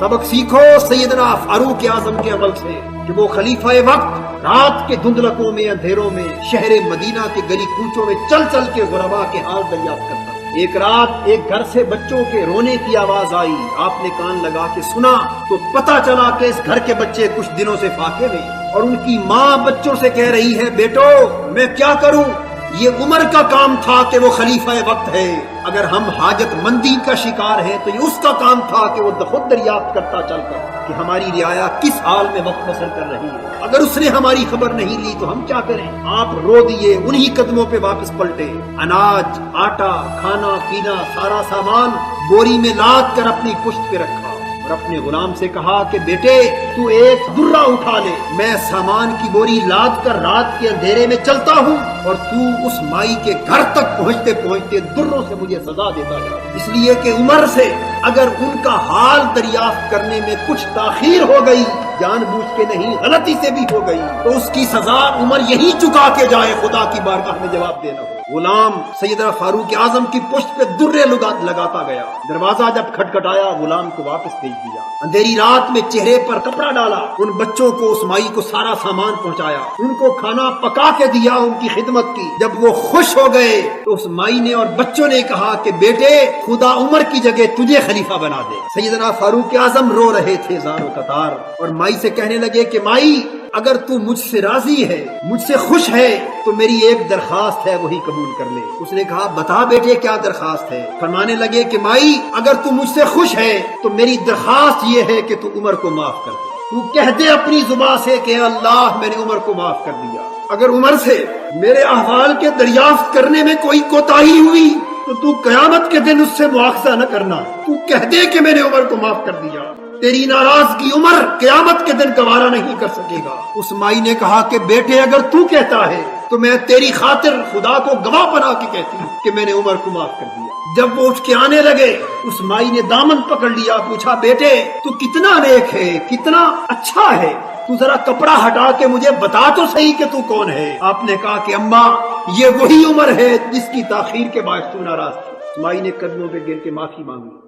सबक सीखो सैयदना फारूक आजम के अमल से कि वो खलीफा वक्त रात के धुंधलकों में अंधेरों में शहर मदीना के गली कूचों में चल चल के गुरबा के हाल दरियाफ्त करता। एक रात एक घर से बच्चों के रोने की आवाज आई। आपने कान लगा के सुना तो पता चला कि इस घर के बच्चे कुछ दिनों से फाके में, और उनकी माँ बच्चों से कह रही है, बेटो मैं क्या करूं, ये उमर का काम था कि वो खलीफा वक्त है। अगर हम हाजत मंदी का शिकार हैं तो ये उसका काम था कि वो खुद दरियाफ्त करता चलकर कि हमारी रियाया किस हाल में वक्त बसर कर रही है। अगर उसने हमारी खबर नहीं ली तो हम क्या करें। आप रो दिए, उन्हीं कदमों पे वापस पलटे। अनाज, आटा, खाना पीना, सारा सामान बोरी में लाद कर अपनी पुश्त पे रखा और अपने गुलाम से कहा कि बेटे तू एक दुर्रा उठा ले, मैं सामान की बोरी लाद कर रात के अंधेरे में चलता हूँ और तू उस माई के घर तक पहुँचते पहुँचते दुर्रों से मुझे सजा देता जा। इसलिए कि उमर से अगर उनका हाल दरियाफ्त करने में कुछ ताखीर हो गई, जानबूझ के नहीं गलती से भी हो गई, तो उसकी सजा उमर यही चुका के जाए, खुदा की बारगाह में जवाब देना हो। गुलाम सैयदना फारूक आजम की पुश्त पे दुर्रे लगाता गया। दरवाजा जब खटखटाया गुलाम को वापस भेज दिया। अंधेरी रात में चेहरे पर कपड़ा डाला, उन बच्चों को, उस माई को सारा सामान पहुंचाया, उनको खाना पका के दिया, उनकी खिदमत की। जब वो खुश हो गए तो उस माई ने और बच्चों ने कहा कि बेटे खुदा उमर की जगह तुझे खलीफा बना दे। सैयदना फारूक आजम रो रहे थे ज़ारो कतार और माई से कहने लगे कि माई अगर तू मुझसे राजी है, मुझसे खुश है तो मेरी एक दरखास्त है, वही कबूल कर ले। उसने कहा बता बेटे क्या दरखास्त है। फरमाने लगे कि माई अगर तू मुझसे खुश है तो मेरी दरखास्त ये है कि तू उमर को माफ कर दे। तू कह दे अपनी जुबान से कि अल्लाह मैंने उमर को माफ कर दिया। अगर उमर से मेरे अहवाल के दरियाफ्त करने में कोई कोताही हुई तो तू कयामत के दिन उससे मुआवजा न करना। तू कह दे कि मैंने उमर को माफ कर दिया। तेरी नाराजगी उमर कयामत के दिन गवारा नहीं कर सकेगा। उस माई ने कहा कि बेटे अगर तू कहता है तो मैं तेरी खातिर खुदा को गवाह बना के कहती हूँ कि मैंने उमर को माफ कर दिया। जब वो उठ के आने लगे उस माई ने दामन पकड़ लिया, पूछा बेटे तू कितना नेक है, कितना अच्छा है, तू जरा कपड़ा हटा के मुझे बता तो सही कि तू कौन है। आपने कहा कि अम्मा ये वही उमर है जिसकी ताखीर के बाद तू नाराज थी। माई ने कदमों पे गिर के माफी मांगी।